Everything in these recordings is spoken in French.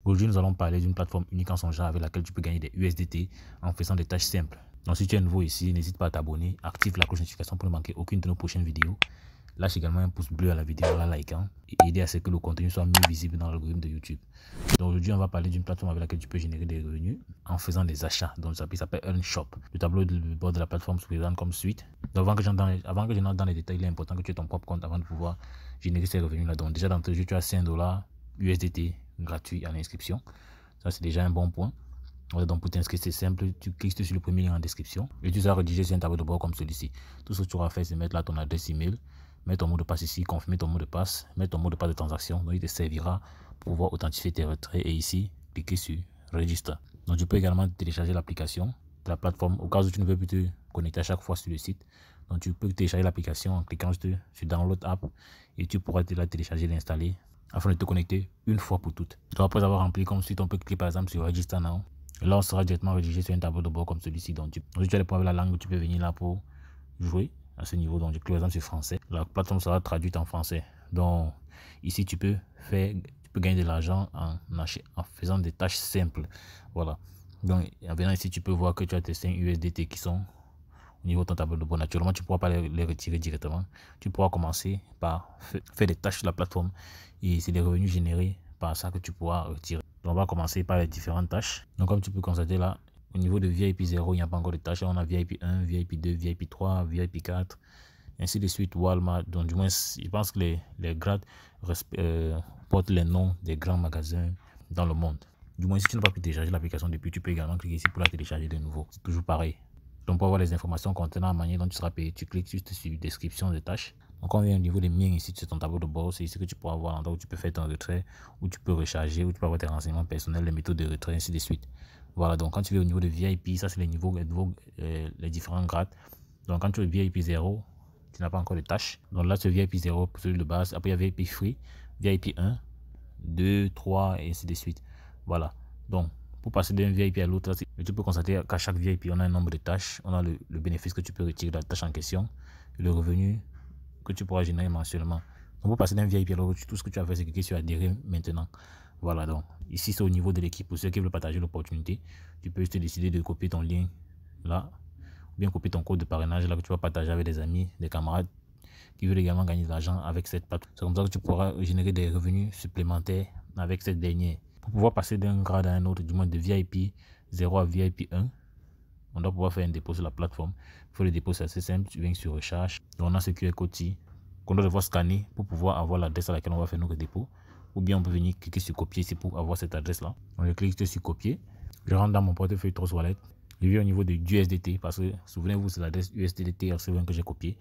Aujourd'hui, nous allons parler d'une plateforme unique en son genre avec laquelle tu peux gagner des USDT en faisant des tâches simples. Donc si tu es nouveau ici, n'hésite pas à t'abonner, active la cloche de notification pour ne manquer aucune de nos prochaines vidéos. Lâche également un pouce bleu à la vidéo en la likant et aider à ce que le contenu soit mieux visible dans l'algorithme de YouTube. Donc aujourd'hui, on va parler d'une plateforme avec laquelle tu peux générer des revenus en faisant des achats. Donc ça s'appelle EarnShop. Le tableau de bord de la plateforme se présente comme suite. Donc avant que j'entre dans les détails, il est important que tu aies ton propre compte avant de pouvoir générer ces revenus-là. Donc déjà dans ton jeu, tu as 5 $ USDT gratuit à l'inscription. Ça, c'est déjà un bon point. Voilà, donc pour t'inscrire, c'est simple. Tu cliques sur le premier lien en description et tu seras rédigé sur un tableau de bord comme celui-ci. Tout ce que tu auras fait, c'est mettre là ton adresse email, mettre ton mot de passe ici, confirmer ton mot de passe, mettre ton mot de passe de transaction. Donc, il te servira pour pouvoir authentifier tes retraits et ici, cliquer sur Registre. Donc, tu peux également télécharger l'application de la plateforme au cas où tu ne veux plus te connecter à chaque fois sur le site. Donc, tu peux télécharger l'application en cliquant sur Download App et tu pourras la télécharger et l'installer afin de te connecter une fois pour toutes. Donc, après avoir rempli comme suite, on peut cliquer par exemple sur Register Now. Et là, on sera directement rédigé sur un tableau de bord comme celui-ci. Donc, si tu as des problèmes avec la langue, tu peux venir là pour jouer à ce niveau. Donc, je clique par exemple sur français. La plateforme sera traduite en français. Donc, ici, tu peux gagner de l'argent en faisant des tâches simples. Voilà. Donc, en venant ici, tu peux voir que tu as tes 5 USDT qui sont au niveau de ton tableau de bord. Naturellement, tu ne pourras pas les retirer directement. Tu pourras commencer par faire des tâches sur la plateforme. Et c'est les revenus générés par ça que tu pourras retirer. Donc, on va commencer par les différentes tâches. Donc, comme tu peux constater là, au niveau de VIP 0, il n'y a pas encore de tâches. On a VIP 1, VIP 2, VIP 3, VIP 4, ainsi de suite. Walmart. Donc, du moins, je pense que les grades portent les noms des grands magasins dans le monde. Du moins, si tu n'as pas pu télécharger l'application depuis, tu peux également cliquer ici pour la télécharger de nouveau. C'est toujours pareil. Donc, pour avoir les informations contenant la manière dont tu seras payé, tu cliques juste sur description des tâches. Donc, on vient au niveau des miens ici sur ton tableau de bord. C'est ici que tu pourras voir l'endroit où tu peux faire ton retrait, où tu peux recharger, où tu peux avoir tes renseignements personnels, les méthodes de retrait, ainsi de suite. Voilà, donc quand tu es au niveau de VIP, ça c'est les niveaux, les différents grades. Donc, quand tu es VIP 0, tu n'as pas encore de tâches. Donc là, c'est VIP 0 pour celui de base. Après, il y a VIP Free, VIP 1, 2, 3, et ainsi de suite. Voilà. Donc, pour passer d'un VIP à l'autre, tu peux constater qu'à chaque VIP, on a un nombre de tâches. On a le bénéfice que tu peux retirer de la tâche en question et le revenu que tu pourras générer mensuellement. Donc, pour passer d'un VIP à l'autre, tout ce que tu as fait, c'est cliquer sur adhérer maintenant. Voilà, donc ici, c'est au niveau de l'équipe. Pour ceux qui veulent partager l'opportunité, tu peux juste décider de copier ton lien là, ou bien copier ton code de parrainage là que tu vas partager avec des amis, des camarades qui veulent également gagner de l'argent avec cette plateforme. C'est comme ça que tu pourras générer des revenus supplémentaires avec cette dernière. Pour pouvoir passer d'un grade à un autre, du moins de VIP 0 à VIP 1, on doit pouvoir faire un dépôt sur la plateforme. Il faut le dépôt, c'est assez simple. Tu viens sur Recharge. Donc on a ce QR code-ci qu'on doit devoir scanner pour pouvoir avoir l'adresse à laquelle on va faire notre dépôt. Ou bien on peut venir cliquer sur Copier ici pour avoir cette adresse-là. Donc je clique sur Copier. Je rentre dans mon portefeuille Trust Wallet. Je vais au niveau de USDT parce que souvenez-vous, c'est l'adresse USDT RC20 que j'ai copié.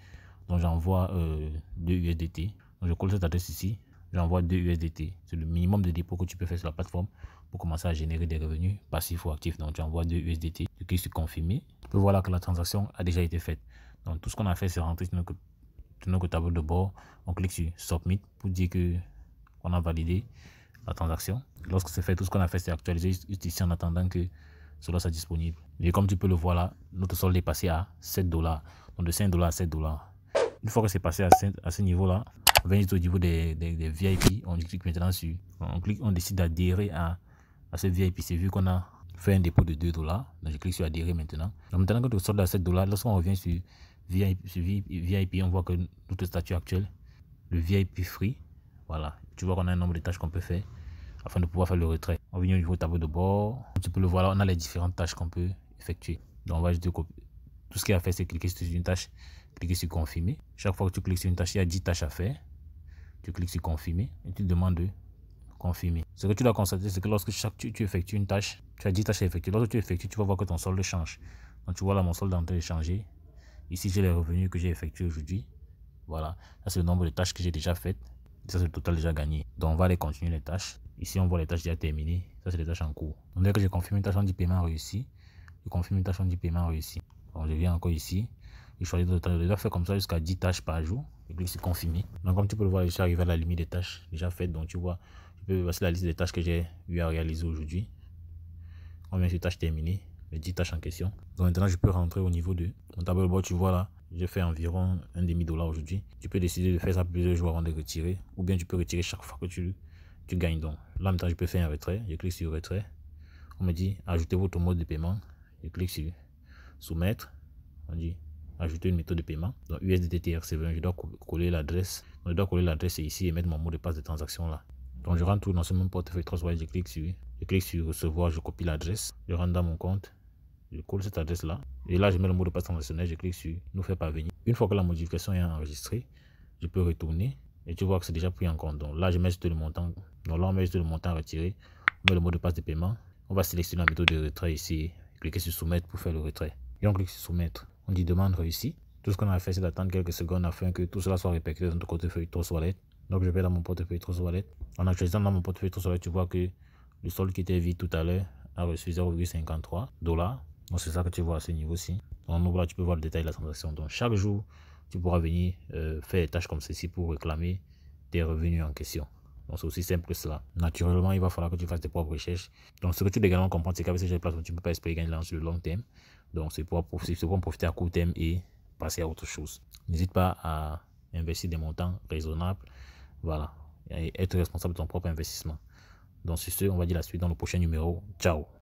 Donc j'envoie 2 USDT. Donc je colle cette adresse ici. J'envoie 2 USDT. C'est le minimum de dépôt que tu peux faire sur la plateforme pour commencer à générer des revenus passifs ou actifs. Donc tu envoies 2 USDT. Tu cliques sur Confirmer. Tu peux voir là que la transaction a déjà été faite. Donc tout ce qu'on a fait, c'est rentrer sur notre tableau de bord. On clique sur Submit pour dire qu'on a validé la transaction. Lorsque c'est fait, tout ce qu'on a fait, c'est actualiser ici en attendant que cela soit disponible. Et comme tu peux le voir là, notre solde est passé à 7 $. Donc de 5 $ à 7 $. Une fois que c'est passé à ce niveau-là, on vient au niveau des VIP. On clique maintenant sur. On décide d'adhérer à ce VIP. C'est vu qu'on a fait un dépôt de 2 $. Donc je clique sur adhérer maintenant. Donc maintenant que notre solde est à 7 $, lorsqu'on revient sur VIP, on voit que notre statut actuel, le VIP Free, voilà. Tu vois qu'on a un nombre de tâches qu'on peut faire afin de pouvoir faire le retrait. On vient au niveau tableau de bord. Tu peux le voir là, on a les différentes tâches qu'on peut effectuer. Donc on va juste tout ce qu'il y a à faire, c'est cliquer sur une tâche, cliquer sur confirmer. Chaque fois que tu cliques sur une tâche, il y a 10 tâches à faire. Tu cliques sur confirmer et tu demandes de confirmer. Ce que tu dois constater, c'est que lorsque tu effectues une tâche, tu as 10 tâches à effectuer. Lorsque tu effectues, tu vas voir que ton solde change. Donc tu vois là, mon solde est en train de changer. Ici, j'ai les revenus que j'ai effectués aujourd'hui. Voilà, ça c'est le nombre de tâches que j'ai déjà faites. Ça c'est le total déjà gagné. Donc on va aller continuer les tâches. Ici on voit les tâches déjà terminées. Ça c'est les tâches en cours. Donc dès que j'ai confirmé une tâche, on dit paiement réussi. Je confirme une tâche, on dit paiement réussi. Donc je viens encore ici. Je choisis d'autres tâches. Je dois faire comme ça jusqu'à 10 tâches par jour. Je clique sur confirmer. Donc comme tu peux le voir, je suis arrivé à la limite des tâches déjà faites. Donc tu vois, je peux passer la liste des tâches que j'ai eu à réaliser aujourd'hui. On vient sur tâches terminées. Les 10 tâches en question. Donc maintenant je peux rentrer au niveau de mon tableau de bord. Tu vois là, j'ai fait environ $1,5 aujourd'hui. Tu peux décider de faire ça plusieurs jours avant de retirer. Ou bien tu peux retirer chaque fois que tu tu gagnes donc. Là maintenant je peux faire un retrait, je clique sur retrait. On me dit ajouter votre mode de paiement, je clique sur soumettre. On dit ajouter une méthode de paiement. Donc USDT TRC20, je dois coller l'adresse. Je dois coller l'adresse ici et mettre mon mot de passe de transaction là. Donc je rentre tout dans ce même portefeuille Trust Wallet, je clique sur recevoir, je copie l'adresse, je rentre dans mon compte, je colle cette adresse là et là je mets le mot de passe transactionnel, je clique sur nous faire parvenir. Une fois que la modification est enregistrée, je peux retourner et tu vois que c'est déjà pris en compte. Donc là je mets juste le montant. Donc là on met juste le montant retiré, on met le mot de passe de paiement, on va sélectionner la méthode de retrait ici, cliquer sur soumettre pour faire le retrait. Et on clique sur soumettre. On dit demande réussie. Tout ce qu'on a fait, c'est d'attendre quelques secondes afin que tout cela soit répercuté dans notre portefeuille Trust Wallet. Donc je vais dans mon portefeuille Trust Wallet. En actualisant dans mon portefeuille Trust Wallet, tu vois que le solde qui était vide tout à l'heure a reçu 0,53 $. Donc c'est ça que tu vois à ce niveau-ci. En ouvre là, tu peux voir le détail de la transaction. Donc chaque jour, tu pourras venir faire des tâches comme ceci pour réclamer tes revenus en question. Donc c'est aussi simple que cela. Naturellement, il va falloir que tu fasses tes propres recherches. Donc ce que tu dois également comprendre, c'est qu'avec ces plateformes, tu ne peux pas espérer gagner sur le long terme. Donc c'est pour en profiter à court terme et passer à autre chose. N'hésite pas à investir des montants raisonnables. Voilà. Et être responsable de ton propre investissement. Donc sur ce, on va dire la suite dans le prochain numéro. Ciao.